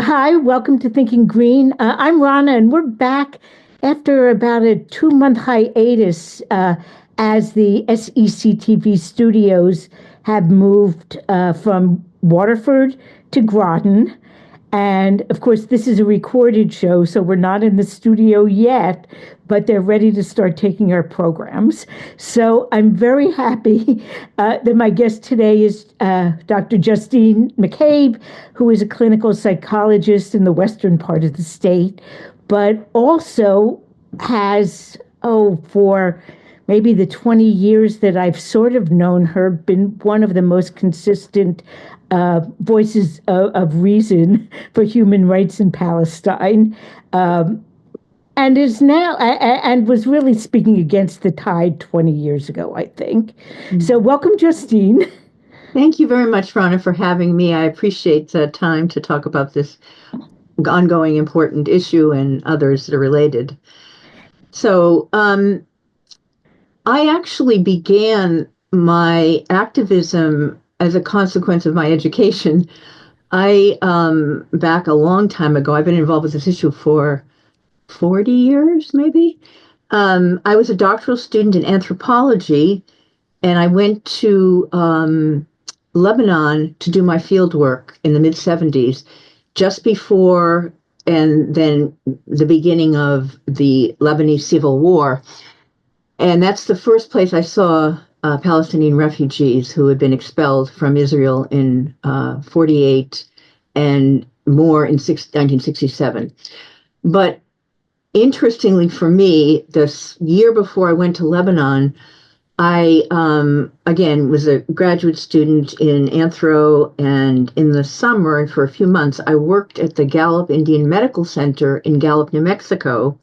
Hi, welcome to Thinking Green. I'm Rana, and we're back after about a 2 month hiatus as the SECTV studios have moved from Waterford to Groton. And of course, this is a recorded show, so we're not in the studio yet, but they're ready to start taking our programs. So I'm very happy that my guest today is Dr. Justine McCabe, who is a clinical psychologist in the western part of the state, but also has, for maybe the 20 years that I've sort of known her, been one of the most consistent voices of reason for human rights in Palestine, and is now and was really speaking against the tide 20 years ago, I think. So welcome, Justine. Thank you very much, Rana, for having me. I appreciate the time to talk about this ongoing important issue and others that are related. So I actually began my activism as a consequence of my education. I, back a long time ago, I've been involved with this issue for 40 years, maybe. I was a doctoral student in anthropology, and I went to Lebanon to do my field work in the mid-70s, just before and then the beginning of the Lebanese Civil War. And that's the first place I saw Palestinian refugees who had been expelled from Israel in 48 and more in 1967. But interestingly for me, this year before I went to Lebanon, I, again, was a graduate student in anthro, and in the summer, and for a few months, I worked at the Gallup Indian Medical Center in Gallup, New Mexico.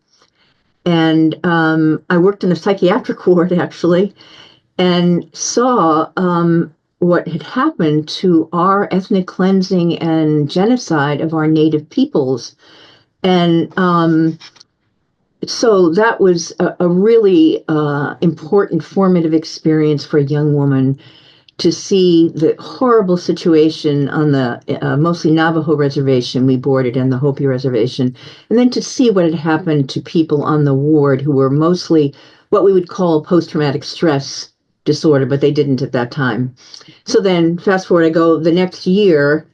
And I worked in a psychiatric ward, actually, and saw what had happened to our ethnic cleansing and genocide of our native peoples. And so that was a really important formative experience for a young woman to see the horrible situation on the mostly Navajo reservation we boarded and the Hopi reservation, and then to see what had happened to people on the ward who were mostly what we would call post-traumatic stress disorder, but they didn't at that time. So then fast forward, I go the next year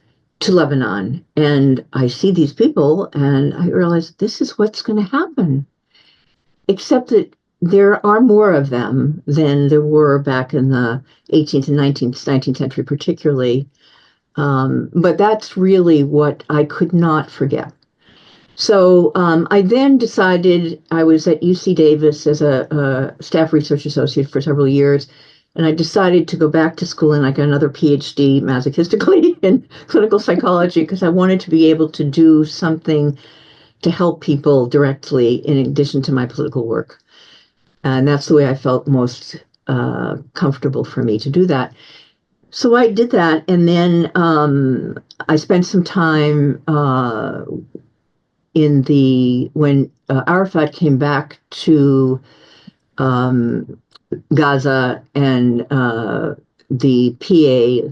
to Lebanon, and I see these people, and I realize this is what's going to happen. Except that there are more of them than there were back in the 18th and 19th century, particularly. But that's really what I could not forget. So I then decided, I was at UC Davis as a staff research associate for several years, and I decided to go back to school and I got another PhD masochistically in clinical psychology because I wanted to be able to do something to help people directly in addition to my political work. And that's the way I felt most comfortable for me to do that. So I did that, and then I spent some time when Arafat came back to Gaza, and the PA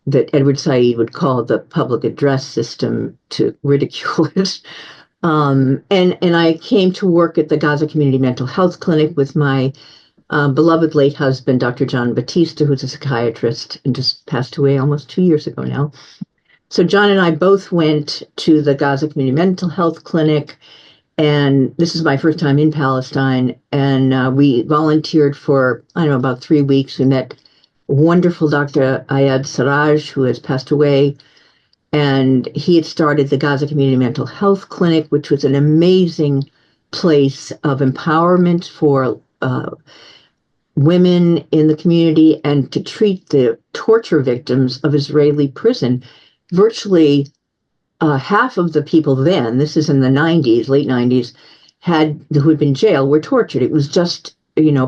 that Edward Said would call the public address system to ridicule it. And I came to work at the Gaza Community Mental Health Clinic with my beloved late husband, Dr. John Batista, who's a psychiatrist and just passed away almost 2 years ago now. So John and I both went to the Gaza Community Mental Health Clinic, and this is my first time in Palestine, and we volunteered for, about 3 weeks. We met wonderful Dr. Ayad Sarraj, who has passed away, and he had started the Gaza Community Mental Health Clinic, which was an amazing place of empowerment for women in the community and to treat the torture victims of Israeli prison. Virtually half of the people then, this is in the 90s, late 90s, who had been jailed were tortured. It was just,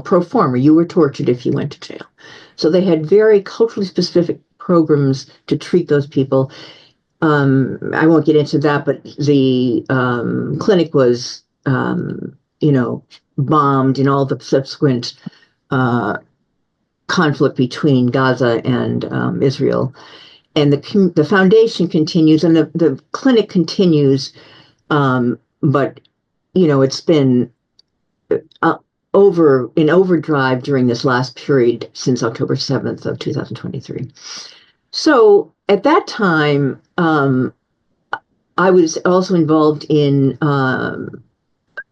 pro forma. You were tortured if you went to jail. So they had very culturally specific programs to treat those people. I won't get into that, but the clinic was, bombed in all the subsequent conflict between Gaza and Israel. and the foundation continues, and the clinic continues, but it's been over in overdrive during this last period since October 7th of 2023. So at that time, I was also involved in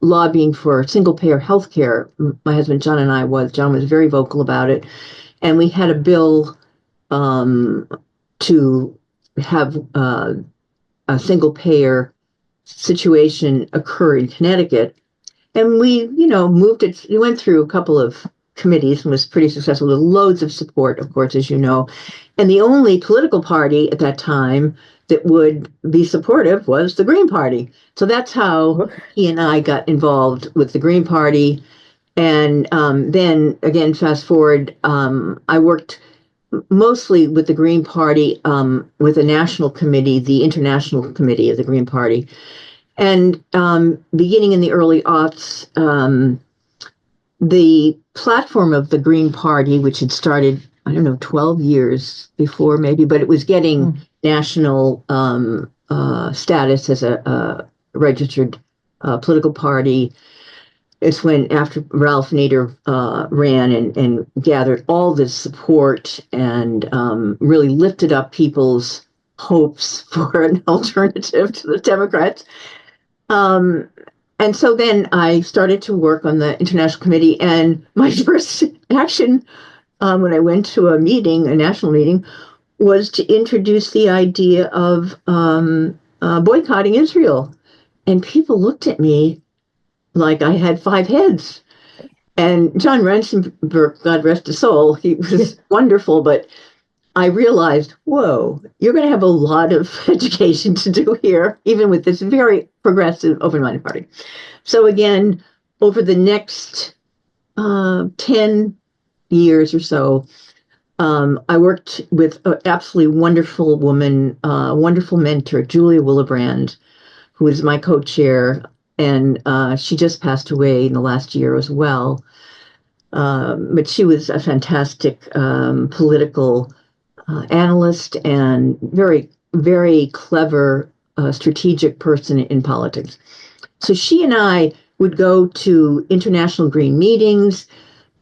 lobbying for single-payer health care. My husband John and I John was very vocal about it, and we had a bill to have a single-payer situation occur in Connecticut. And we, moved it. We went through a couple of committees and was pretty successful with loads of support, of course, as you know. And the only political party at that time that would be supportive was the Green Party. So that's how he and I got involved with the Green Party. And then, again, fast forward, I worked mostly with the Green Party, with the national committee, the international committee of the Green Party. And beginning in the early aughts, the platform of the Green Party, which had started, 12 years before maybe, but it was getting national status as a registered political party. It's when, after Ralph Nader ran and gathered all this support and really lifted up people's hopes for an alternative to the Democrats. And so then I started to work on the international committee, and my first action when I went to a national meeting, was to introduce the idea of boycotting Israel. And people looked at me like I had 5 heads. And John Rensenberg, God rest his soul, he was wonderful, but I realized, whoa, you're going to have a lot of education to do here, even with this very progressive, open-minded party. So again, over the next 10 years or so, I worked with an absolutely wonderful woman, wonderful mentor, Julia Willebrand, who is my co-chair, and she just passed away in the last year as well. But she was a fantastic political analyst and very, very clever, strategic person in politics. So she and I would go to international Green meetings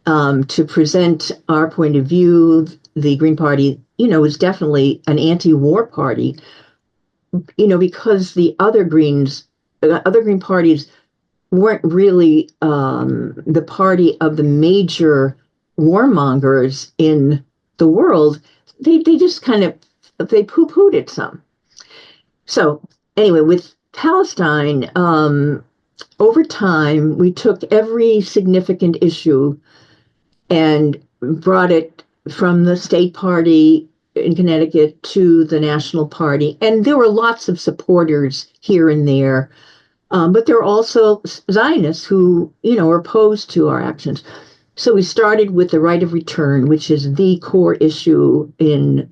to present our point of view. The Green Party, is definitely an anti-war party, because the other Green parties weren't really the party of the major warmongers in the world. They just kind of, they poo-pooed it some. So anyway, with Palestine, over time, we took every significant issue and brought it from the state party in Connecticut to the national party. And there were lots of supporters here and there, but there were also Zionists who, were opposed to our actions. So we started with the right of return, which is the core issue in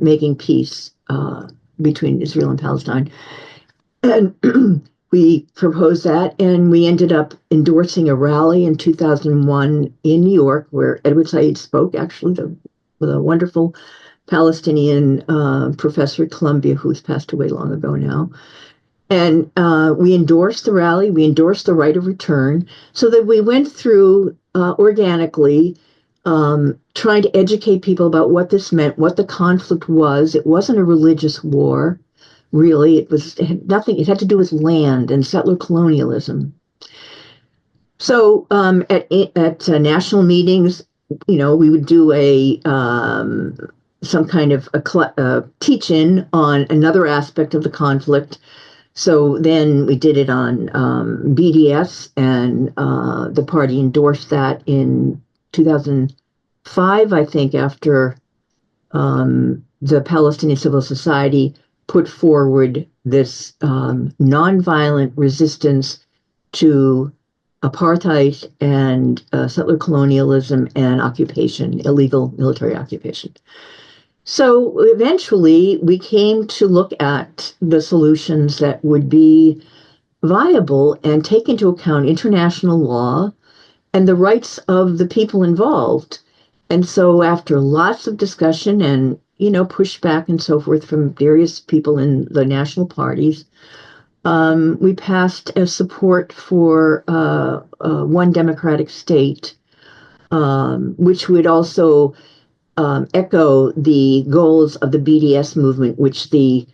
making peace between Israel and Palestine. And we proposed that, and we ended up endorsing a rally in 2001 in New York, where Edward Said spoke, actually, the wonderful Palestinian professor at Columbia, who's passed away long ago now. And we endorsed the rally, we endorsed the right of return, so that we went through organically, trying to educate people about what this meant, what the conflict was. It wasn't a religious war, really. It had nothing. It had to do with land and settler colonialism. So at national meetings, we would do some kind of a teach-in on another aspect of the conflict. So then we did it on BDS, and the party endorsed that in 2005, I think, after the Palestinian Civil Society put forward this nonviolent resistance to apartheid and settler colonialism and occupation, illegal military occupation. So eventually we came to look at the solutions that would be viable and take into account international law and the rights of the people involved. And so after lots of discussion and pushback and so forth from various people in the national parties. We passed a support for one democratic state, which would also echo the goals of the BDS movement, which the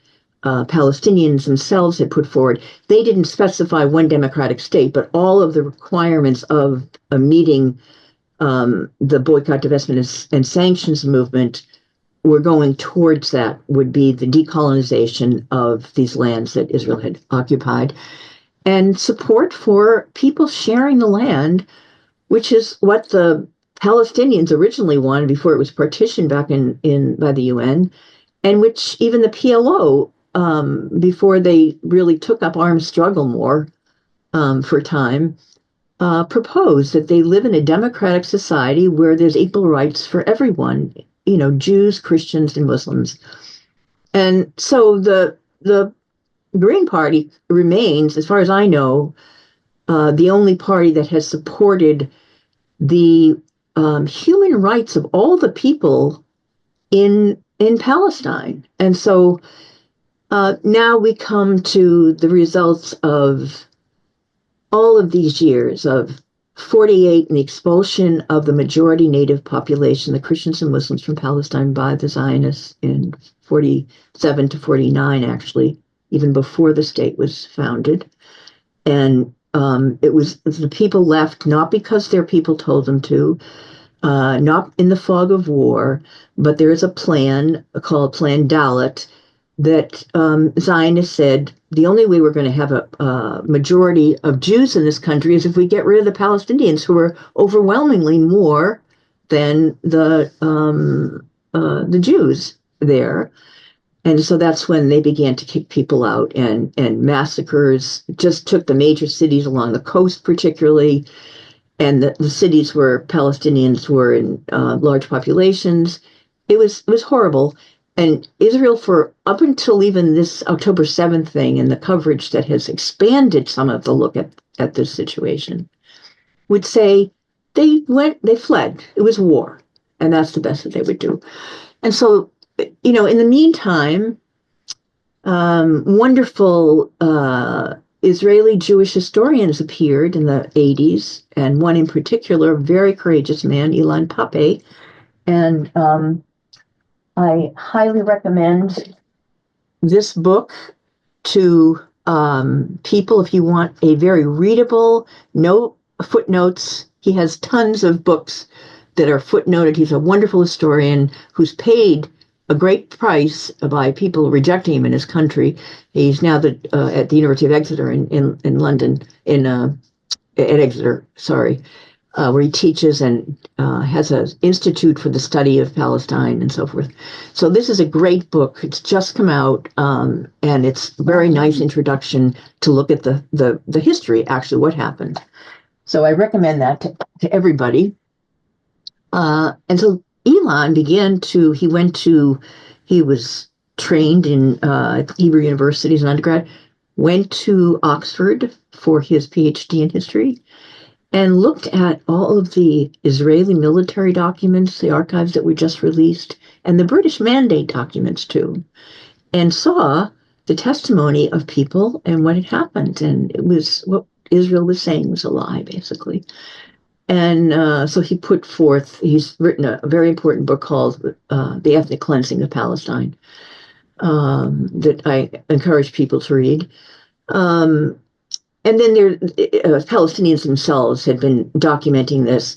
Palestinians themselves had put forward. They didn't specify one democratic state, but all of the requirements of meeting the boycott, divestment, and sanctions movement were going towards that, would be the decolonization of these lands that Israel had occupied, and support for people sharing the land, which is what the Palestinians originally wanted before it was partitioned back in by the UN, and which even the PLO, before they really took up armed struggle more for time, proposed that they live in a democratic society where there's equal rights for everyone, Jews, Christians, and Muslims. And so the Green Party remains, as far as I know, the only party that has supported the human rights of all the people in Palestine. And so now we come to the results of all of these years of 48 and the expulsion of the majority native population, the Christians and Muslims from Palestine, by the Zionists in 47 to 49, actually, even before the state was founded. And it was the people left not because their people told them to, not in the fog of war, but there is a plan called Plan Dalit that Zionists said the only way we're going to have a majority of Jews in this country is if we get rid of the Palestinians, who are overwhelmingly more than the Jews there. And so that's when they began to kick people out, and massacres just took the major cities along the coast, particularly, and the cities where Palestinians were in large populations. It was horrible. And Israel, for up until even this October 7th thing and the coverage that has expanded some of the look at this situation, would say they fled. It was war, and that's the best that they would do. And so, in the meantime, wonderful Israeli Jewish historians appeared in the 80s, and one in particular, a very courageous man, Ilan Pappé, and I highly recommend this book to people if you want a very readable, no footnotes. He has tons of books that are footnoted. He's a wonderful historian who's paid a great price by people rejecting him in his country. He's now at the University of Exeter in London, at Exeter, sorry. Where he teaches and has an institute for the study of Palestine and so forth. So this is a great book. It's just come out, and it's a very nice introduction to look at the history, actually, what happened. So I recommend that to everybody. And so Elon he was trained in Hebrew University as an undergrad, went to Oxford for his PhD in history, and looked at all of the Israeli military documents, the archives that were just released, and the British Mandate documents too, and saw the testimony of people and what had happened. And it was what Israel was saying was a lie, basically. And so he's written a very important book called The Ethnic Cleansing of Palestine, that I encourage people to read. And then Palestinians themselves had been documenting this.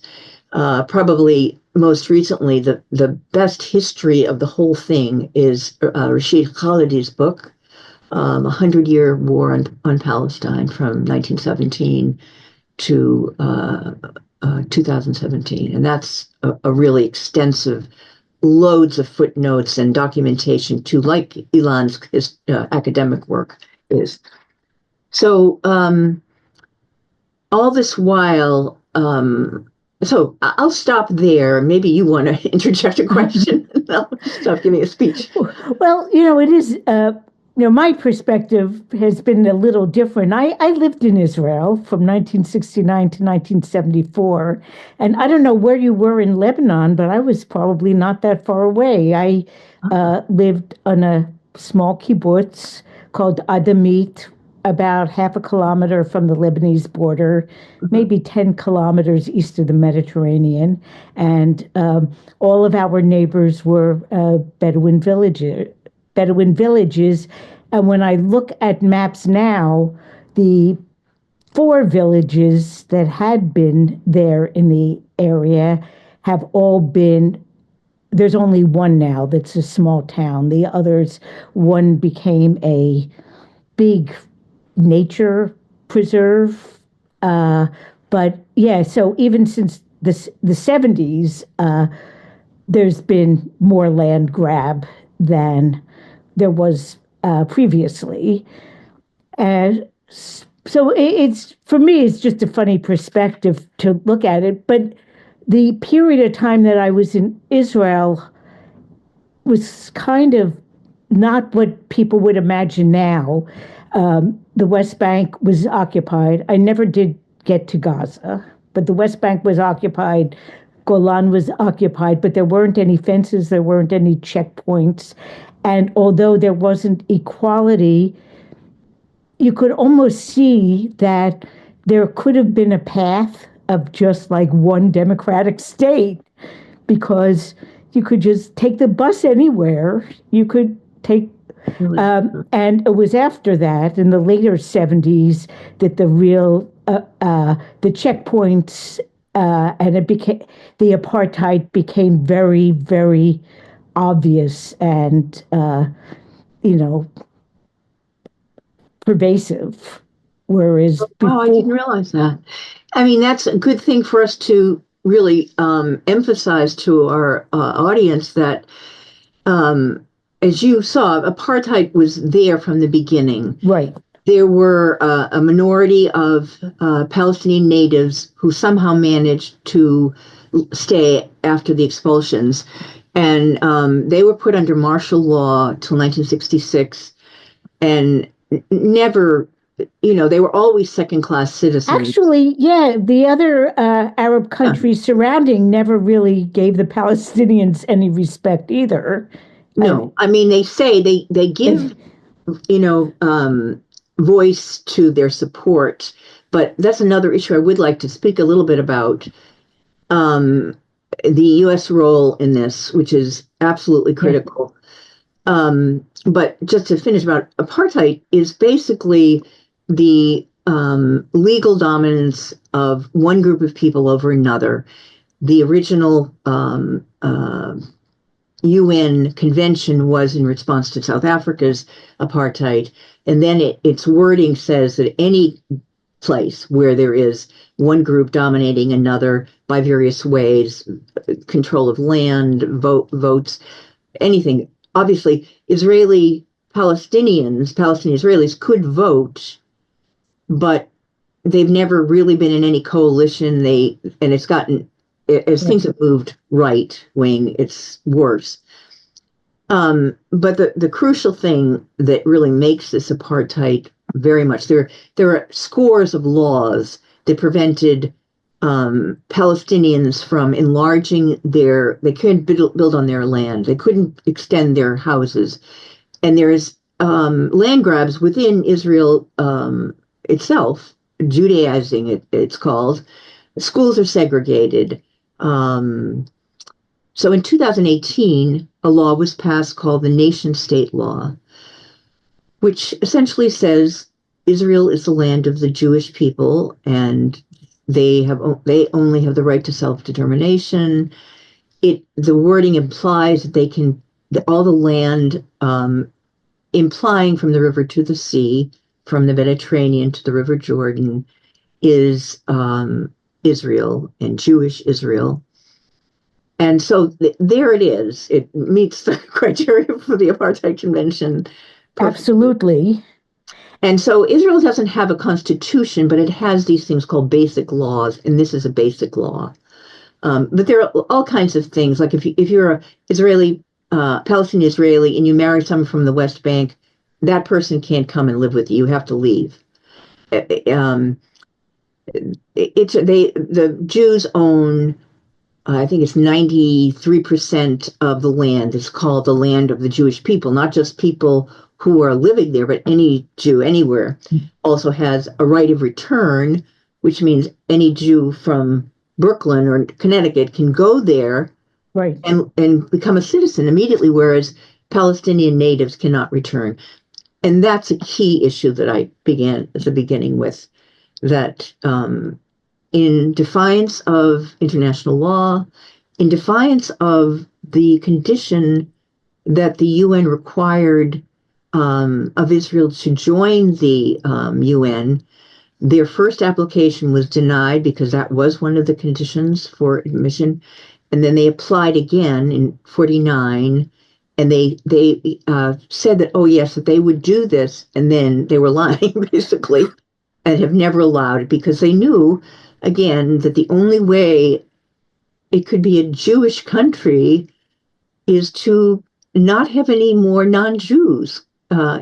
Probably most recently, the best history of the whole thing is Rashid Khalidi's book, 100-Year War on Palestine from 1917 to 2017. And that's a really extensive, loads of footnotes and documentation too, like Elon's academic work is. So all this while, so I'll stop there. Maybe you want to interject a question. I'll stop giving a speech. Well, it is my perspective has been a little different. I lived in Israel from 1969 to 1974. And I don't know where you were in Lebanon, but I was probably not that far away. I lived on a small kibbutz called Adamit, about half a kilometer from the Lebanese border, Mhm. maybe 10 kilometers east of the Mediterranean. And all of our neighbors were Bedouin villages. And when I look at maps now, the four villages that had been there in the area have all been, there's only one now that's a small town. The others, one became a big nature preserve. But yeah, so even since the 70s, there's been more land grab than there was previously. And so it's, for me, it's just a funny perspective to look at it. But the period of time that I was in Israel was kind of not what people would imagine now. The West Bank was occupied. I never did get to Gaza, but the West Bank was occupied. Golan was occupied, but there weren't any fences, there weren't any checkpoints. And although there wasn't equality, you could almost see that there could have been a path of just like one democratic state, because you could just take the bus anywhere. You could take, Really? and it was after that, in the later 70s, that the real, the checkpoints, and it became, the apartheid became very, very obvious and, you know, pervasive. Whereas Oh, I didn't before, realize that. I mean, that's a good thing for us to really emphasize to our audience that, um, as you saw, apartheid was there from the beginning. right, There were a minority of Palestinian natives who somehow managed to stay after the expulsions. And they were put under martial law till 1966 and never, they were always second class citizens. actually, yeah, the other Arab Yeah. countries surrounding never really gave the Palestinians any respect either. No, I mean, they say they If, give, you know, um, voice to their support, but that's another issue I would like to speak a little bit about. Um, the U.S. role in this, which is absolutely yeah, critical. But just to finish about apartheid is basically the legal dominance of one group of people over another. The original UN convention was in response to South Africa's apartheid, and then its wording says that any place where there is one group dominating another by various ways, control of land, votes, anything. Obviously, Palestinian Israelis could vote, but they've never really been in any coalition. And it's gotten, as right, things have moved right wing, it's worse. But the crucial thing that really makes this apartheid very much, there are scores of laws that prevented Palestinians from enlarging they couldn't build on their land. They couldn't extend their houses. And there's land grabs within Israel itself, Judaizing, it's called. Schools are segregated. Um, so in 2018, a law was passed called the Nation State Law, which essentially says Israel is the land of the Jewish people and they only have the right to self-determination. The wording implies that they can all the land, implying from the river to the sea, from the Mediterranean to the River Jordan, is Israel and Jewish Israel. And so there it is. It meets the criteria for the Apartheid Convention perfectly. absolutely, And so Israel doesn't have a constitution, but it has these things called basic laws, and this is a basic law. But there are all kinds of things. Like if you're a Israeli, Palestinian Israeli, and you marry someone from the West Bank, that person can't come and live with you. You have to leave. Um, the Jews own, I think it's 93% of the land. It's called the land of the Jewish people, not just people who are living there, but any Jew anywhere also has a right of return, which means any Jew from Brooklyn or Connecticut can go there Right. and become a citizen immediately, whereas Palestinian natives cannot return. And that's a key issue that I began at the beginning with, that in defiance of international law, in defiance of the condition that the UN required of Israel to join the UN, their first application was denied because that was one of the conditions for admission. And then they applied again in 49, and they said that, oh yes, that they would do this, and then they were lying basically, and have never allowed it because they knew, again, that the only way it could be a Jewish country is to not have any more non-Jews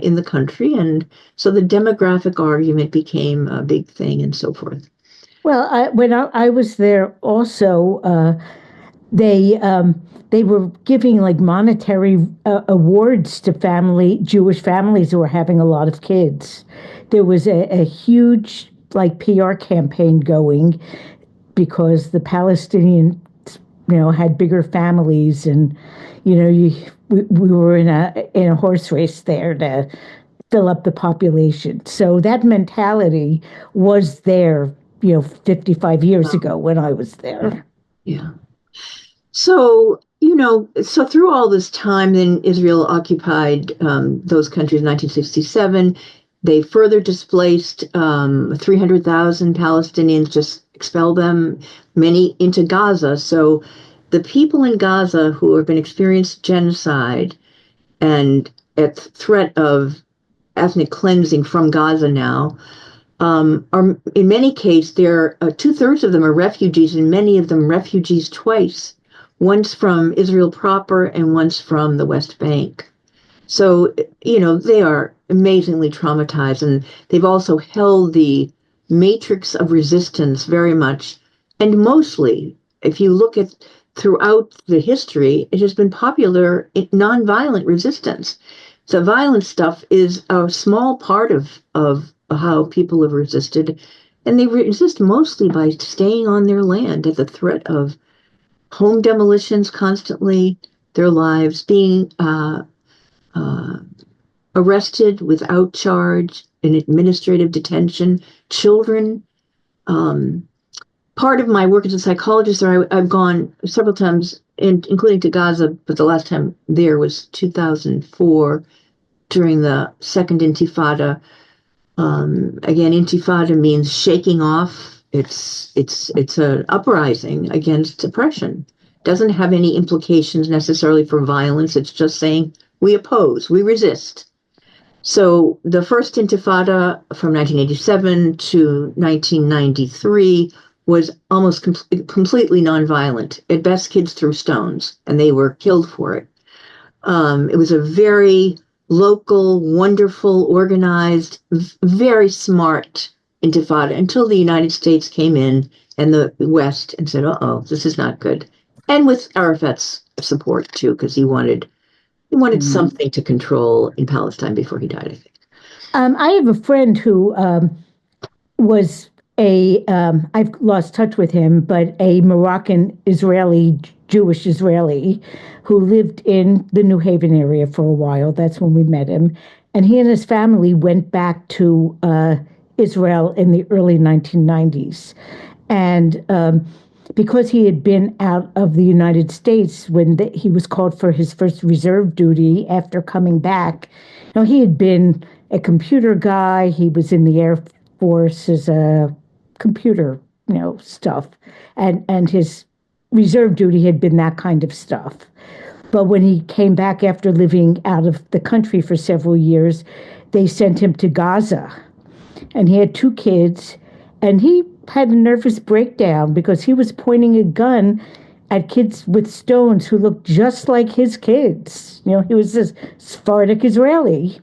in the country, and so the demographic argument became a big thing, and so forth. Well, when I was there, also they were giving like monetary awards to Jewish families who were having a lot of kids. There was a huge like PR campaign going because the Palestinians, had bigger families, and we were in a horse race there to fill up the population. So that mentality was there, 55 years ago when I was there. Yeah. So, so through all this time, then Israel occupied those countries in 1967. They further displaced 300,000 Palestinians, just expelled them, many into Gaza. So the people in Gaza who have been experienced genocide and at threat of ethnic cleansing from Gaza now, are in many cases, they're 2/3 of them are refugees, and many of them refugees twice, once from Israel proper and once from the West Bank. So, they are amazingly traumatized, and they've also held the matrix of resistance very much. And mostly, if you look at throughout the history, it has been popular in nonviolent resistance. So violent stuff is a small part of how people have resisted, and they resist mostly by staying on their land at the threat of home demolitions constantly, their lives being uh, arrested without charge in administrative detention, children. Um, Part of my work as a psychologist, I've gone several times, including to Gaza, but the last time there was 2004 during the Second Intifada. Again, Intifada means shaking off. It's an uprising against oppression. Doesn't have any implications necessarily for violence. It's just saying we oppose, we resist. So the first Intifada from 1987 to 1993 was almost completely nonviolent. At best, kids threw stones, and they were killed for it. It was a very local, wonderful, organized, very smart Intifada until the United States came in and the West and said, "Uh-oh, this is not good." And with Arafat's support too, because he wanted something to control in Palestine before he died, I think. I have a friend who was I've lost touch with him, but a Moroccan Israeli, Jewish Israeli, who lived in the New Haven area for a while. That's when we met him. And he and his family went back to Israel in the early 1990s. And because he had been out of the United States when he was called for his first reserve duty after coming back, he had been a computer guy. He was in the Air Force as a computer, stuff. And his reserve duty had been that kind of stuff. But when he came back after living out of the country for several years, they sent him to Gaza. And he had 2 kids, and he had a nervous breakdown because he was pointing a gun at kids with stones who looked just like his kids. He was this Sephardic Israeli.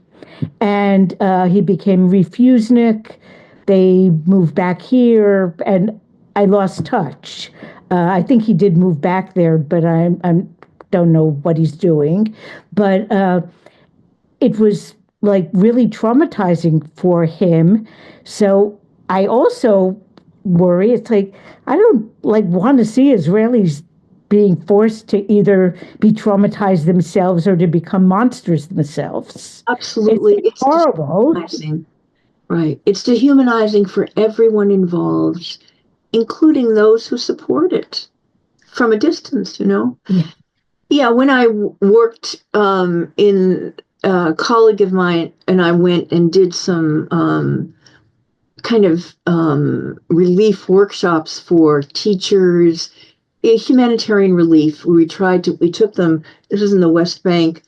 and he became refusenic. They moved back here, and I lost touch. I think he did move back there, but I don't know what he's doing. But it was like really traumatizing for him. So I also worry. It's like I don't like want to see Israelis being forced to either be traumatized themselves or to become monsters themselves. Absolutely. It's It's horrible. dehumanizing. Right. It's dehumanizing for everyone involved, including those who support it from a distance, you know? Yeah. Yeah, when I worked in a colleague of mine and I went and did some kind of relief workshops for teachers, humanitarian relief. We took them, this was in the West Bank,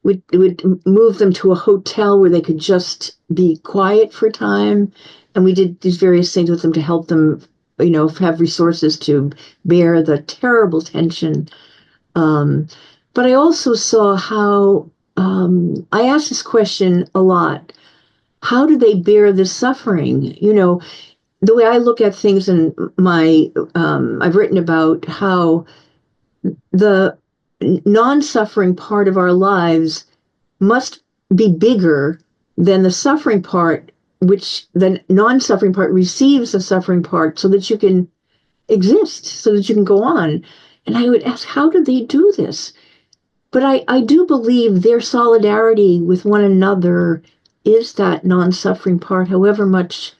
we would move them to a hotel where they could just be quiet for a time. And we did these various things with them to help them, have resources to bear the terrible tension. But I also saw how I asked this question a lot. How do they bear this suffering? The way I look at things in I've written about how the non-suffering part of our lives must be bigger than the suffering part, which the non-suffering part receives the suffering part so that you can exist, so that you can go on. And I would ask, how do they do this? But I do believe their solidarity with one another is that non-suffering part, however much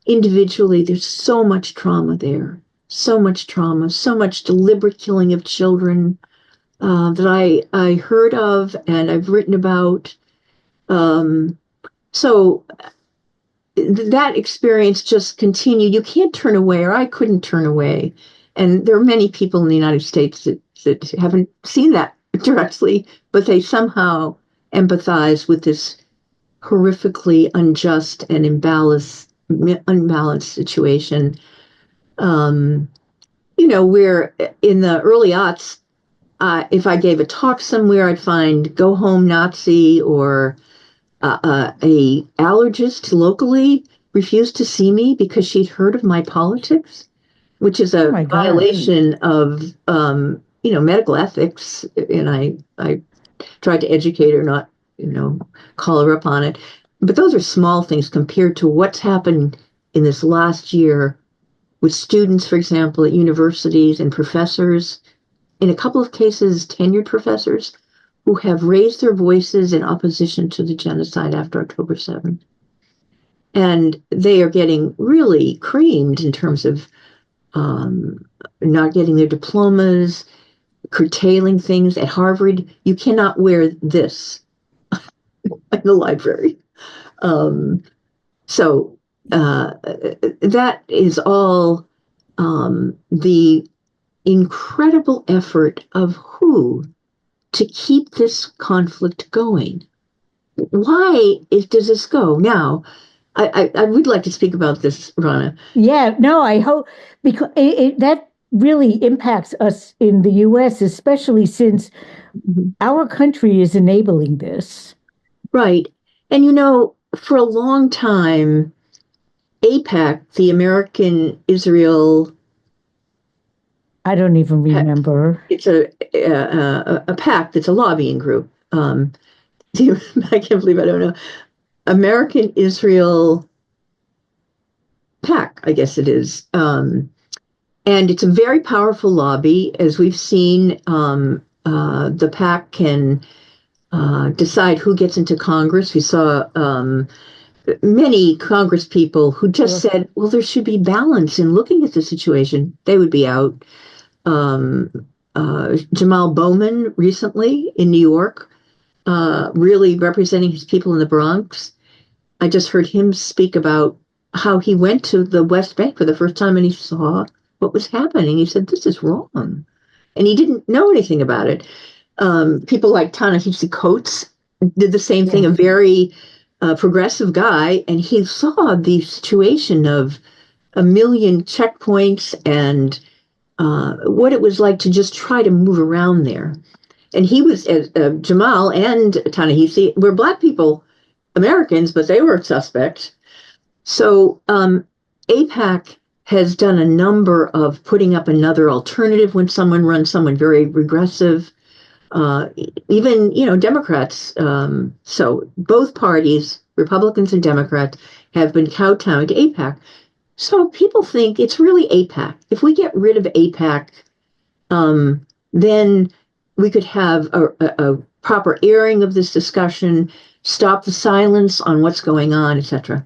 individually, there's so much trauma there, so much trauma, so much deliberate killing of children that I heard of and I've written about. So that experience just continued. You can't turn away, or I couldn't turn away. And there are many people in the United States that haven't seen that directly, but they somehow empathize with this horrifically unjust and unbalanced situation. Where in the early aughts, if I gave a talk somewhere, I'd find "Go Home Nazi" or a allergist locally refused to see me because she'd heard of my politics, which is Oh a my God. violation of medical ethics. And I tried to educate her, not call her up on it. But those are small things compared to what's happened in this last year with students, for example, at universities and professors, in a couple of cases, tenured professors who have raised their voices in opposition to the genocide after October 7th. And they are getting really creamed in terms of not getting their diplomas, curtailing things. At Harvard, you cannot wear this in the library. So that is all the incredible effort of who to keep this conflict going. Why does this go? Now, I would like to speak about this, Rana. Yeah, no, I hope because that really impacts us in the U.S., especially since our country is enabling this. Right. And for a long time, APAC, the American Israel, I don't even remember. it's a PAC that's a lobbying group. I can't believe I don't know. American Israel PAC, I guess it is. And it's a very powerful lobby. As we've seen, the PAC can decide who gets into Congress. We saw many Congress people who just said, well, there should be balance in looking at the situation. They would be out. Jamal Bowman recently in New York, really representing his people in the Bronx. I just heard him speak about how he went to the West Bank for the first time and he saw what was happening. He said, this is wrong. And he didn't know anything about it. People like Ta-Nehisi Coates did the same thing, a very progressive guy, and he saw the situation of a million checkpoints and what it was like to just try to move around there. And he was, Jamal and Ta-Nehisi were Black people Americans, but they were suspect. So AIPAC has done a number of putting up another alternative when someone runs, someone very regressive, even, Democrats. So both parties, Republicans and Democrats, have been kowtowing to AIPAC. So people think it's really AIPAC. If we get rid of AIPAC, then we could have a proper airing of this discussion, stop the silence on what's going on, etc.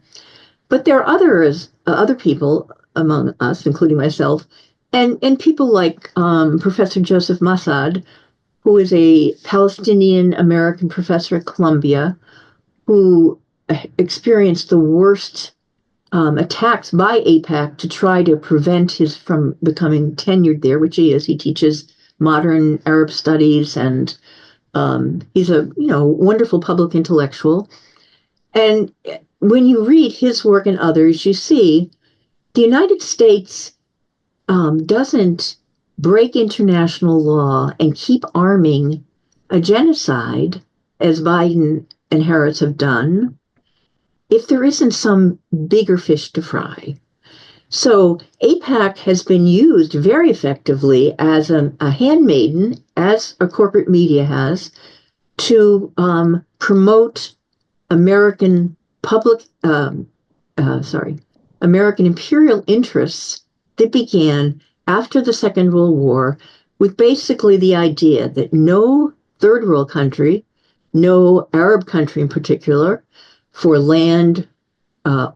But there are other people among us, including myself, and people like Professor Joseph Massad, who is a Palestinian American professor at Columbia, who experienced the worst attacks by AIPAC to try to prevent his from becoming tenured there, which he is. He teaches modern Arab studies, and he's a wonderful public intellectual. And when you read his work and others, you see the United States doesn't break international law and keep arming a genocide, as Biden and Harris have done, if there isn't some bigger fish to fry. So AIPAC has been used very effectively as a handmaiden, as a corporate media has, to promote American American imperial interests that began after the Second World War, with basically the idea that no third world country, no Arab country in particular, for land,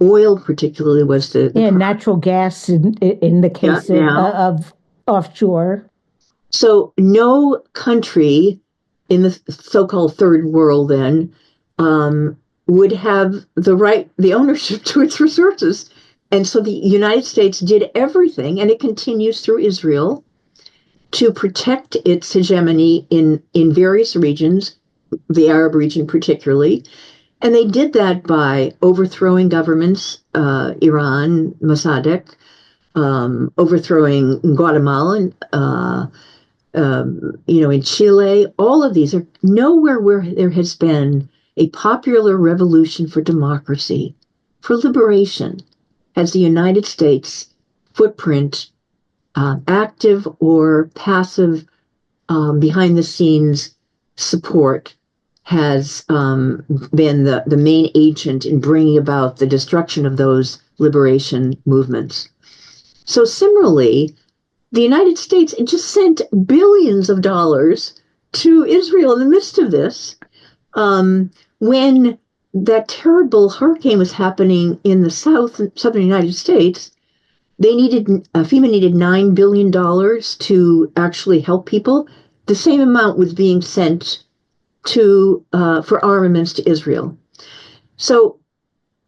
oil particularly was the natural gas in the case of offshore. So no country in the so-called third world then would have the ownership to its resources. And so the United States did everything, and it continues through Israel, to protect its hegemony in various regions, the Arab region particularly. And they did that by overthrowing governments, Iran, Mossadegh, overthrowing Guatemala, in Chile. All of these are nowhere where there has been a popular revolution for democracy, for liberation, has the United States footprint, active or passive, behind the scenes support, has been the main agent in bringing about the destruction of those liberation movements. So similarly, the United States just sent billions of dollars to Israel in the midst of this. When that terrible hurricane was happening in the southern United States, FEMA needed $9 billion to actually help people. The same amount was being sent for armaments to Israel. So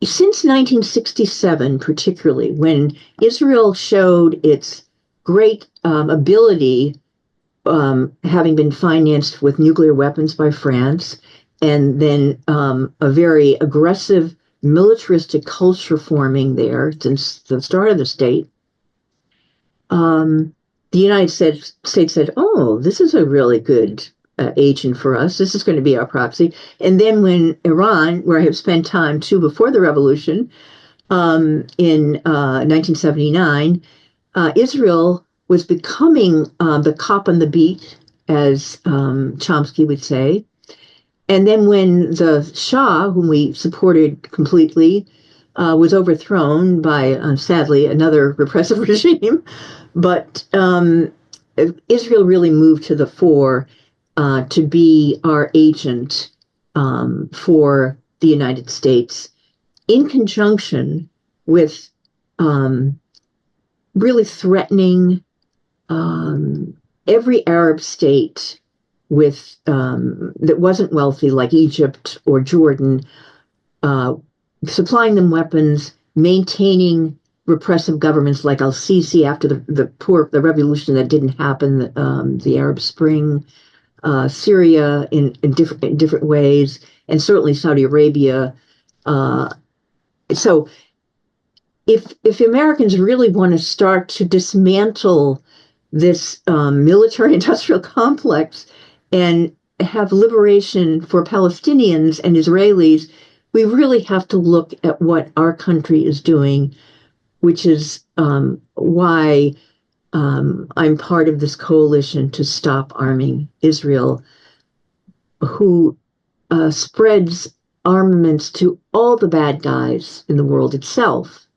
since 1967, particularly, when Israel showed its great ability, having been financed with nuclear weapons by France, and then a very aggressive militaristic culture forming there since the start of the state, the United States said, oh, this is a really good agent for us. This is going to be our proxy. And then when Iran, where I have spent time too before the revolution, in 1979, Israel was becoming the cop on the beat, as Chomsky would say. And then when the Shah, whom we supported completely, was overthrown by, sadly, another repressive regime, but Israel really moved to the fore to be our agent for the United States, in conjunction with really threatening every Arab state with that wasn't wealthy, like Egypt or Jordan, supplying them weapons, maintaining repressive governments like al-Sisi after the revolution that didn't happen, the Arab Spring, Syria in different ways, and certainly Saudi Arabia. So if Americans really want to start to dismantle this military-industrial complex and have liberation for Palestinians and Israelis, we really have to look at what our country is doing, which is why I'm part of this coalition to stop arming Israel, who spreads armaments to all the bad guys in the world itself.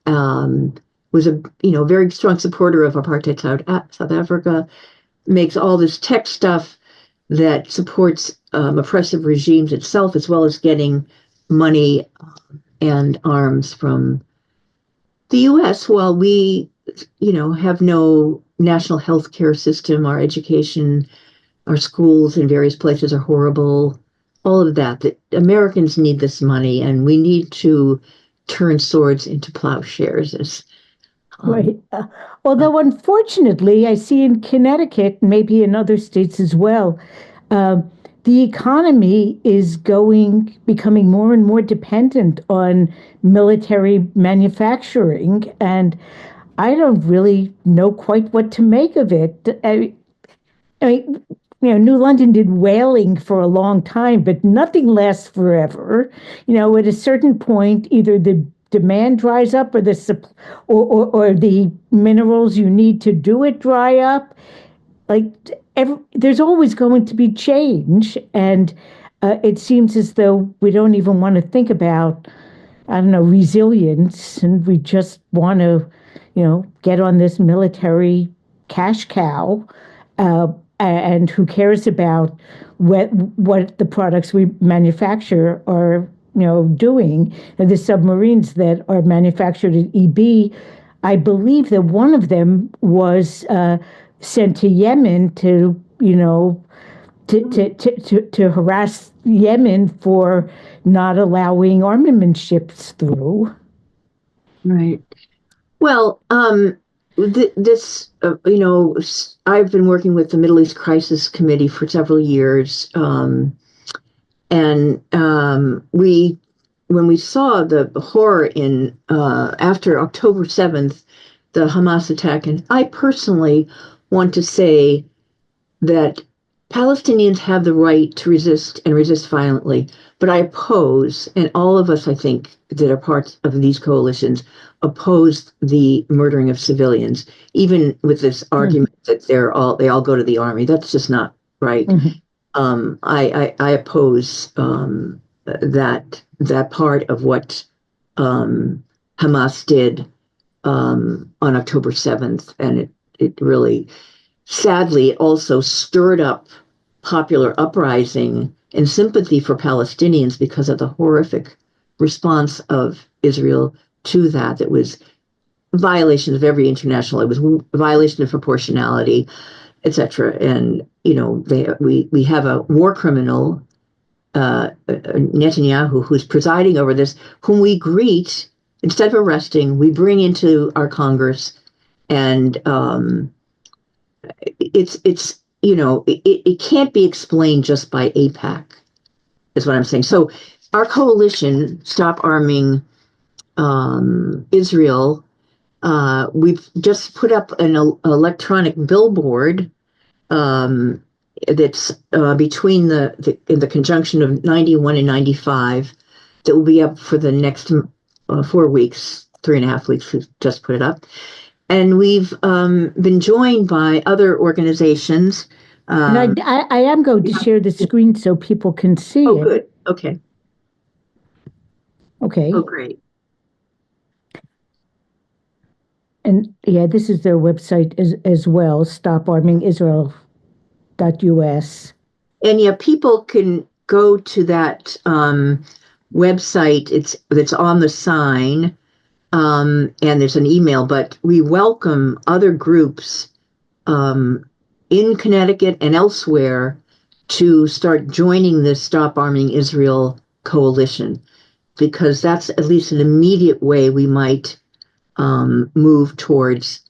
Um, was a very strong supporter of apartheid South Africa, makes all this tech stuff that supports oppressive regimes itself, as well as getting money and arms from the U.S. While we, have no national health care system, our education, our schools in various places are horrible. All of that. That Americans need this money, and we need to turn swords into plowshares. Right. Although, unfortunately, I see in Connecticut, maybe in other states as well, uh, the economy is becoming more and more dependent on military manufacturing, and I don't really know quite what to make of it. I mean, New London did whaling for a long time, but nothing lasts forever. At a certain point, either the demand dries up, or or the minerals you need to do it dry up. Like there's always going to be change, and it seems as though we don't even want to think about, I don't know, resilience, and we just want to, get on this military cash cow, uh, and who cares about what the products we manufacture are, doing. And the submarines that are manufactured at EB, I believe that one of them was sent to Yemen to, to harass Yemen for not allowing armament ships through. Right. Well, this, I've been working with the Middle East Crisis Committee for several years, and when we saw the horror in after October 7th, the Hamas attack, and I personally want to say that Palestinians have the right to resist and resist violently, but I oppose, and all of us, I think, that are parts of these coalitions, oppose the murdering of civilians, even with this argument that they all go to the army. That's just not right. Mm-hmm. I oppose that part of what Hamas did on October 7th, and it really sadly also stirred up popular uprising and sympathy for Palestinians because of the horrific response of Israel to that. It was violations of every international. It was a violation of proportionality, etc. And we have a war criminal, Netanyahu, who's presiding over this, whom we greet instead of arresting. We bring into our Congress, and it can't be explained just by AIPAC, is what I'm saying. So our coalition, Stop Arming Israel, we've just put up an electronic billboard that's between in the conjunction of 91 and 95, that will be up for the next 4 weeks, 3.5 weeks. We've just put it up. And we've been joined by other organizations. And I am going to share the screen so people can see it. Oh, good. Okay. Okay. Oh, great. And yeah, this is their website as well, stoparmingisrael.us. And yeah, people can go to that website. It's on the sign, and there's an email. But we welcome other groups in Connecticut and elsewhere to start joining this Stop Arming Israel coalition, because that's at least an immediate way we might move towards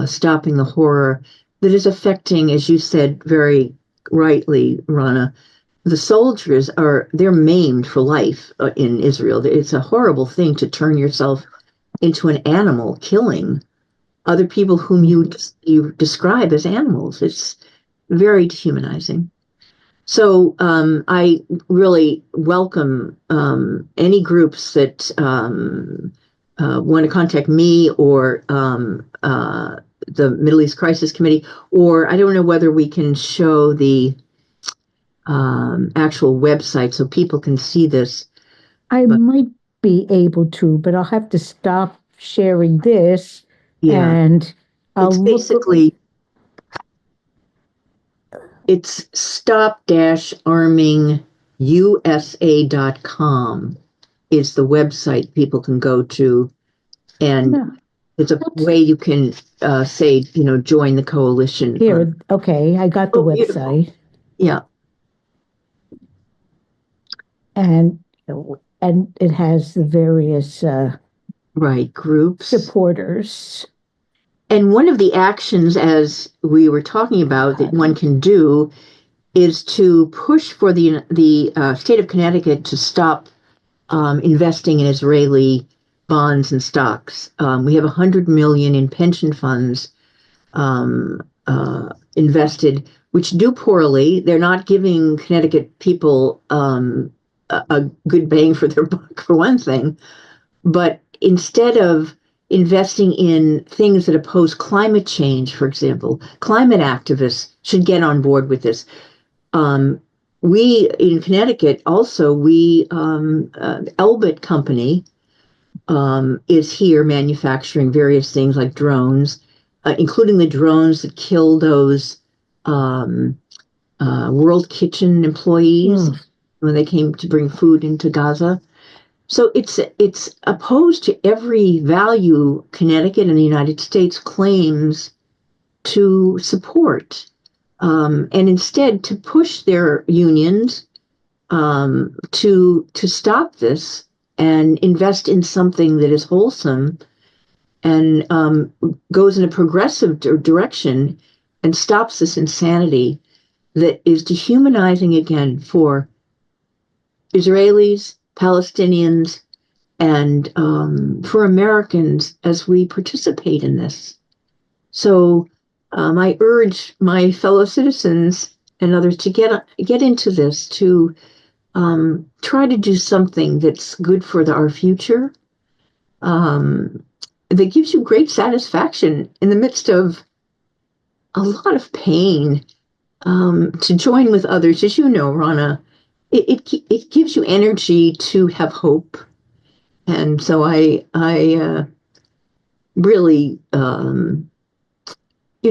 stopping the horror that is affecting, as you said very rightly, Rana, the soldiers they're maimed for life in Israel. It's a horrible thing to turn yourself into an animal, killing other people whom you describe as animals. It's very dehumanizing. So I really welcome any groups that want to contact me or the Middle East Crisis Committee, or I don't know whether we can show the actual website so people can see this. I But might be able to, but I'll have to stop sharing this yeah, and I'll it's look. basically it's stop-armingusa.com is the website people can go to, and No, it's a that's way you can say, join the coalition. here. Okay, I got the Oh, beautiful. website, Yeah, and and it has the various right. Groups. supporters. And one of the actions, as we were talking about, that one Boycotting. can do is to push for the state of Connecticut to stop investing in Israeli bonds and stocks. We have 100 million in pension funds invested, which do poorly. They're not giving Connecticut people a good bang for their buck, for one thing. But instead of investing in things that oppose climate change, for example, climate activists should get on board with this. Um, we in Connecticut also, we Elbit Company is here manufacturing various things like drones, including the drones that kill those um, World Kitchen employees Mm. when they came to bring food into Gaza. So it's opposed to every value Connecticut and the United States claims to support, and instead to push their unions to stop this and invest in something that is wholesome and goes in a progressive direction and stops this insanity that is dehumanizing again for Israelis, Palestinians, and for Americans as we participate in this. So I urge my fellow citizens and others to get into this, to try to do something that's good for our future, um, that gives you great satisfaction in the midst of a lot of pain, to join with others. As you know, Rana, it gives you energy to have hope. And so I really,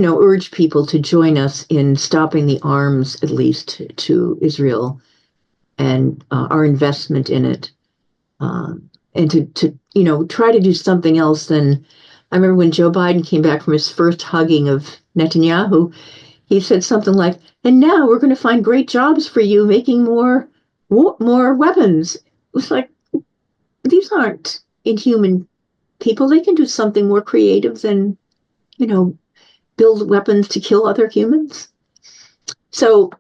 urge people to join us in stopping the arms, at least to Israel, and our investment in it, and to try to do something else than. I remember when Joe Biden came back from his first hugging of Netanyahu, he said something like, "And now we're going to find great jobs for you, making more weapons." It was like, these aren't inhuman people. They can do something more creative than you know build weapons to kill other humans. So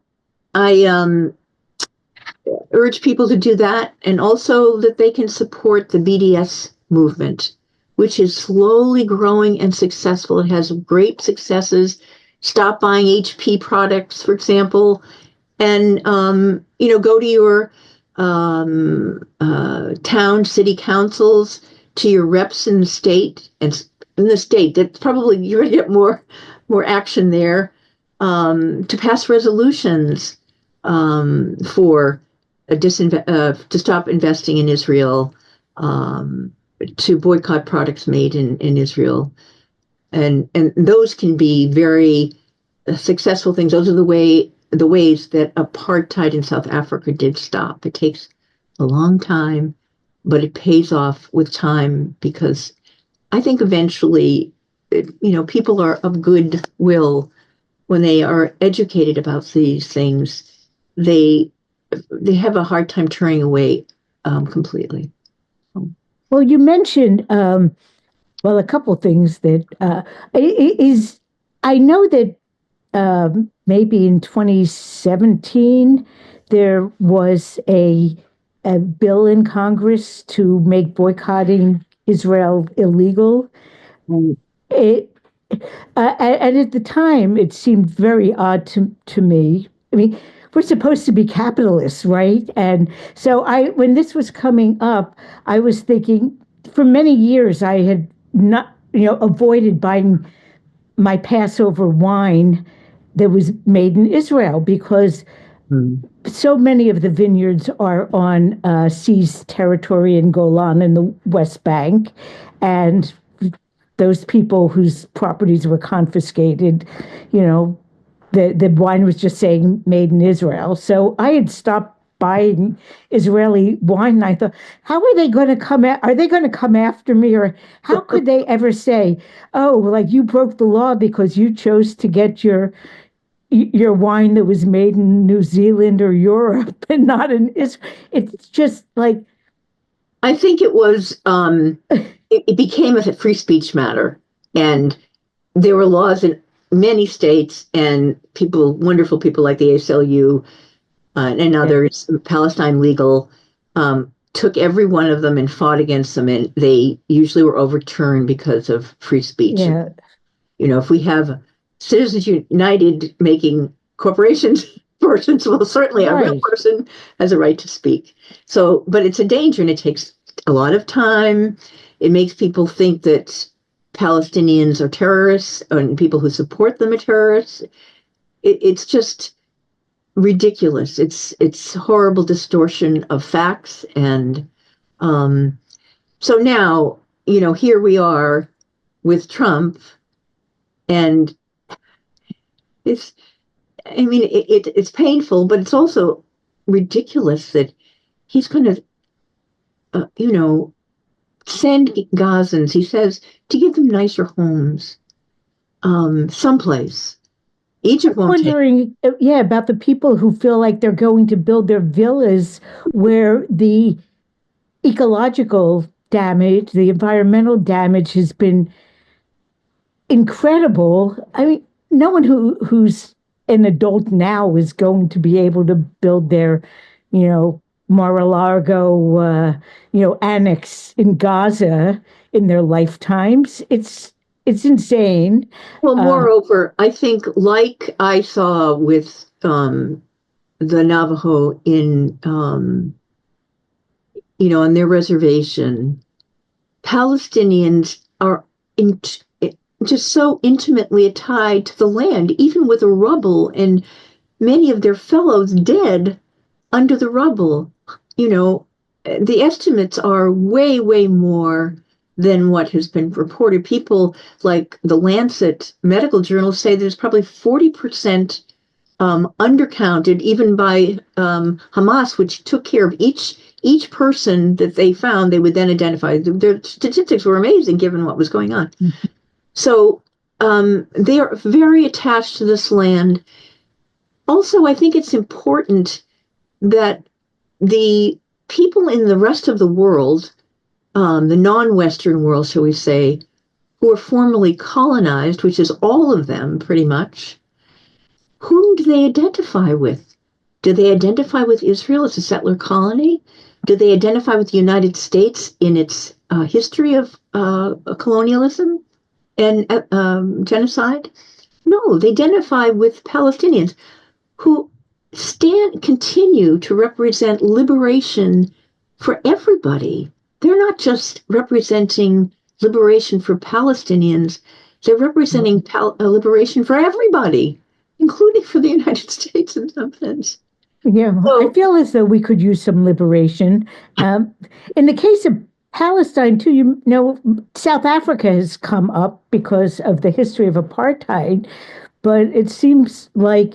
I urge people to do that, and also that they can support the BDS movement, which is slowly growing and successful. It has great successes. Stop buying HP products, for example, and go to your town, city councils, to your reps in the state, and in the state that's probably you're going to get more action there, to pass resolutions for to stop investing in Israel, to boycott products made in Israel, and those can be very successful things. Those are the ways that apartheid in South Africa did stop. It takes a long time, but it pays off with time, because I think eventually, people are of good will when they are educated about these things. They they have a hard time turning away completely. Well, you mentioned well a couple things that is. I know that maybe in 2017 there was a bill in Congress to make boycotting Israel illegal. Mm. It and at the time it seemed very odd to me. I mean, we're supposed to be capitalists, right? And so when this was coming up, I was thinking, for many years I had not, avoided buying my Passover wine that was made in Israel because Mm. so many of the vineyards are on seized territory in Golan in the West Bank, and those people whose properties were confiscated, you know, the wine was just saying made in Israel. So I had stopped buying Israeli wine. And I thought, how are they going to come? Are they going to come after me, or how could they ever say, "Oh, like you broke the law because you chose to get your wine that was made in New Zealand or Europe and not in Israel"? It's just like I think it was, it became a free speech matter. And there were laws in many states, and wonderful people like the ACLU and yeah, others, Palestine Legal, took every one of them and fought against them. And they usually were overturned because of free speech. yeah, If we have Citizens United making corporations persons, well, certainly a real right. person has a right to speak. So, but it's a danger, and it takes a lot of time. It makes people think that Palestinians are terrorists, and people who support them are terrorists. It's just ridiculous. It's horrible distortion of facts, and um, so now here we are with Trump, and it's I mean, it's painful, but it's also ridiculous that he's going to, send Gazans, he says, to give them nicer homes, someplace. Egypt won't take. Wondering, yeah, about the people who feel like they're going to build their villas where the ecological damage, the environmental damage has been incredible. I mean, no one who's an adult now is going to be able to build their, Mar-a-Lago, annex in Gaza in their lifetimes. It's insane. Well, Uh, moreover, I think, like I saw with the Navajo in, on their reservation, Palestinians are in, just so intimately tied to the land, even with the rubble and many of their fellows dead under the rubble. You know, the estimates are way, way more than what has been reported. People like the Lancet medical journals say there's probably 40% undercounted, even by Hamas, which took care of each person that they found. They would then identify. Their statistics were amazing given what was going on. So they are very attached to this land. Also, I think it's important that the people in the rest of the world, the non-Western world, shall we say, who are formerly colonized, which is all of them pretty much, whom do they identify with? Do they identify with Israel as a settler colony? Do they identify with the United States in its history of colonialism and genocide? No, they identify with Palestinians who continue to represent liberation for everybody. They're not just representing liberation for Palestinians, they're representing liberation for everybody, including for the United States in some sense. Yeah, I So, feel as though we could use some liberation. In the case of Palestine, too, South Africa has come up because of the history of apartheid, but it seems like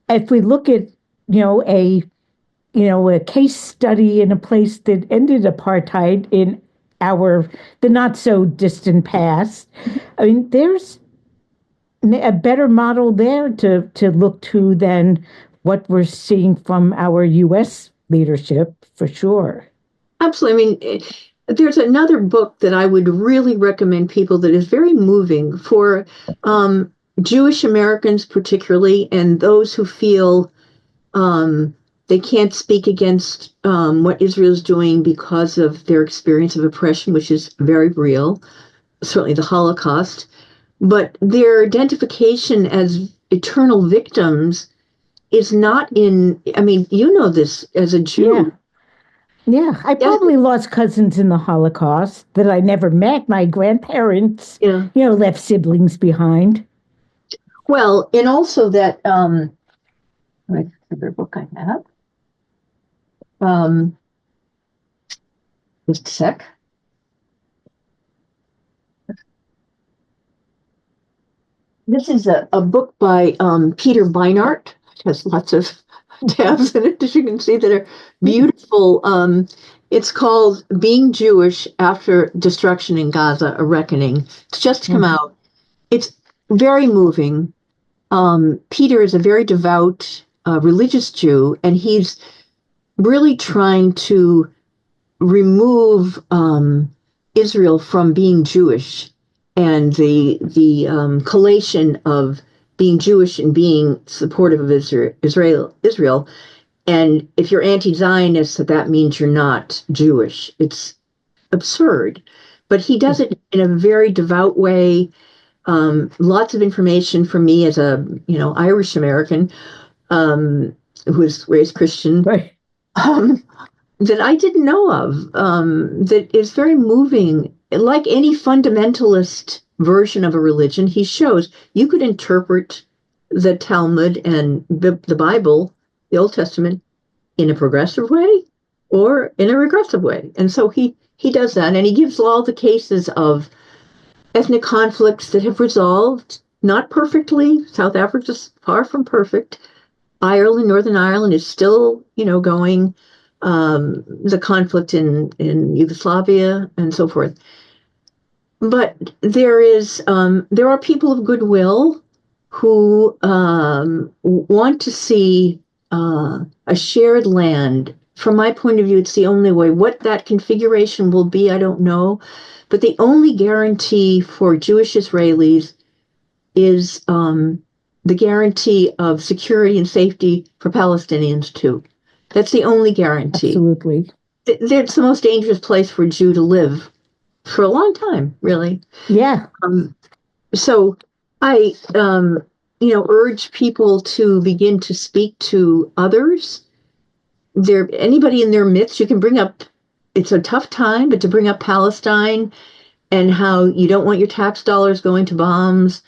if we look at, a case study in a place that ended apartheid in the not so distant past, I mean, there's a better model there to look to than what we're seeing from our U.S. leadership, for sure. absolutely. I mean, there's another book that I would really recommend people that is very moving for Jewish Americans, particularly, and those who feel they can't speak against what Israel's doing because of their experience of oppression, which is very real, certainly the Holocaust, but their identification as eternal victims is not in, I mean, you know this as a Yeah. Jew. Yeah. I Yes, probably lost cousins in the Holocaust that I never met. My grandparents, yeah. left siblings behind. Well, and also that, my favorite book I have, um, just a sec. This is a book by Peter Beinart. It has lots of tabs in it, as you can see, that are beautiful. It's called Being Jewish After Destruction in Gaza, A Reckoning. It's just come out. It's very moving. Peter is a very devout religious Jew, and he's really trying to remove Israel from being Jewish and the collation of being Jewish and being supportive of Israel. And if you're anti-Zionist, that means you're not Jewish. It's absurd, but he does it in a very devout way. Lots of information for me as a Irish American who was raised Christian. Right. Um, that I didn't know of, that is very moving. Like any fundamentalist version of a religion, he shows you could interpret the Talmud and the Bible, the Old Testament, in a progressive way or in a regressive way. And so he does that, and he gives all the cases of ethnic conflicts that have resolved, not perfectly. South Africa's far from perfect. Ireland, Northern Ireland is still, going, the conflict in Yugoslavia and so forth. But there are people of goodwill who want to see a shared land. From my point of view, it's the only way. What that configuration will be, I don't know. But the only guarantee for Jewish Israelis is the guarantee of security and safety for Palestinians too. That's the only guarantee. Absolutely. It's the most dangerous place for a Jew to live for a long time, really. Yeah. So I, urge people to begin to speak to others. Anybody in their midst, you can bring up. It's a tough time, but to bring up Palestine and how you don't want your tax dollars going to bombs.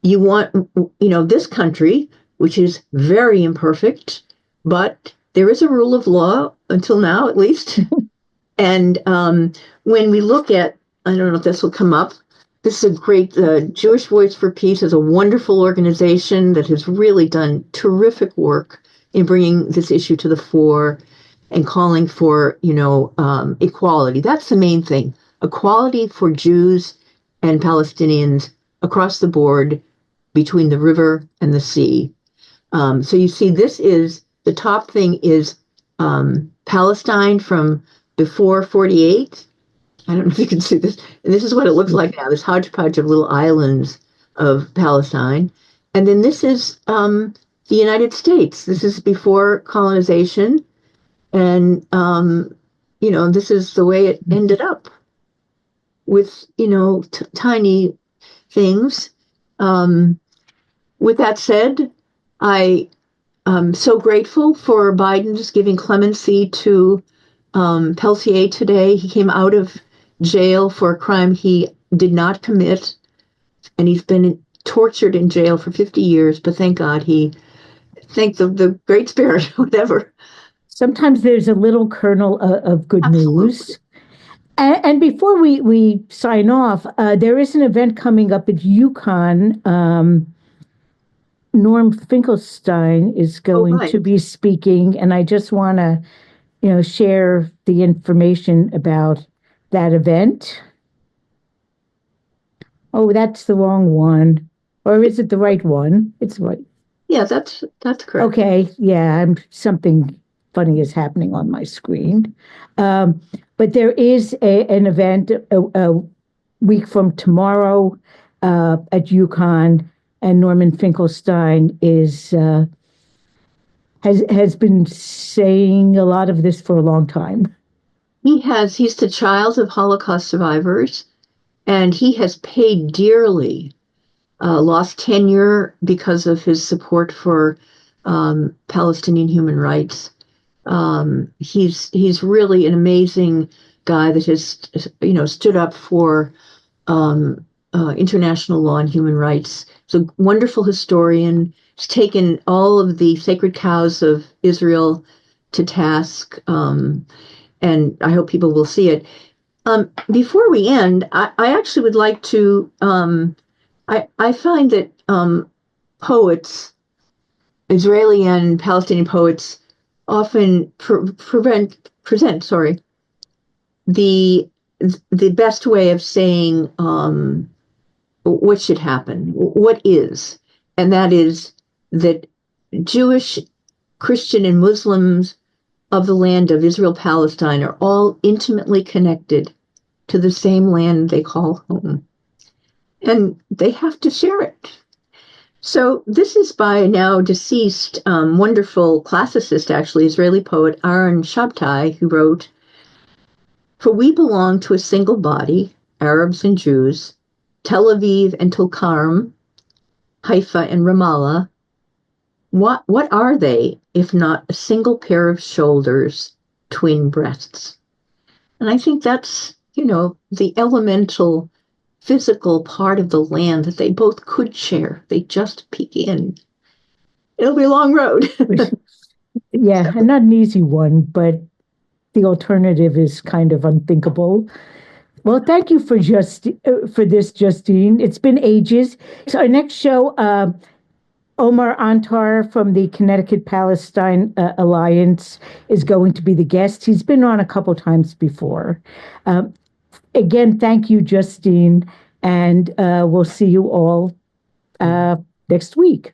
You want, this country, which is very imperfect, but there is a rule of law until now, at least. And when we look at, I don't know if this will come up, this is a great, Jewish Voice for Peace is a wonderful organization that has really done terrific work in bringing this issue to the fore and calling for, equality. That's the main thing. Equality for Jews and Palestinians across the board between the river and the sea. So you see, the top thing is Palestine from before 48. I don't know if you can see this. And this is what it looks like now, this hodgepodge of little islands of Palestine. And then this is the United States. This is before colonization. And, this is the way it ended up with, tiny things. With that said, I am so grateful for Biden just giving clemency to Peltier today. He came out of jail for a crime he did not commit, and he's been tortured in jail for 50 years. But thank God thank the Great Spirit, whatever. Sometimes there's a little kernel of good Absolutely. news. And before we sign off, there is an event coming up at UConn. Norm Finkelstein is Oh, going right. to be speaking, and I just want to, share the information about that event. Oh, that's the wrong one. Or is it the right one? It's right. Yeah, that's correct. Okay, yeah, something funny is happening on my screen. But there is an event a week from tomorrow at UConn, and Norman Finkelstein has been saying a lot of this for a long time. He's the child of Holocaust survivors, and he has paid dearly lost tenure because of his support for Palestinian human rights. He's really an amazing guy that has stood up for international law and human rights. He's a wonderful historian. He's taken all of the sacred cows of Israel to task, and I hope people will see it. Before we end, I actually would like to. I find that poets, Israeli and Palestinian poets, often present, the the best way of saying what should happen, what is, and that is that Jewish, Christian, and Muslims of the land of Israel Palestine are all intimately connected to the same land they call home, and they have to share it. So this is by a now deceased, wonderful classicist, actually, Israeli poet Aaron Shabtai, who wrote, "For we belong to a single body, Arabs and Jews, Tel Aviv and Tulkarm, Haifa and Ramallah. What are they if not a single pair of shoulders, twin breasts?" And I think that's, the elemental physical part of the land that they both could share. They just peek in. It'll be a long road. Yeah, and not an easy one, but the alternative is kind of unthinkable. Well, thank you for this, Justine. It's been ages. So our next show, Omar Antar from the Connecticut Palestine Alliance is going to be the guest. He's been on a couple times before. Again, thank you, Justine, and we'll see you all next week.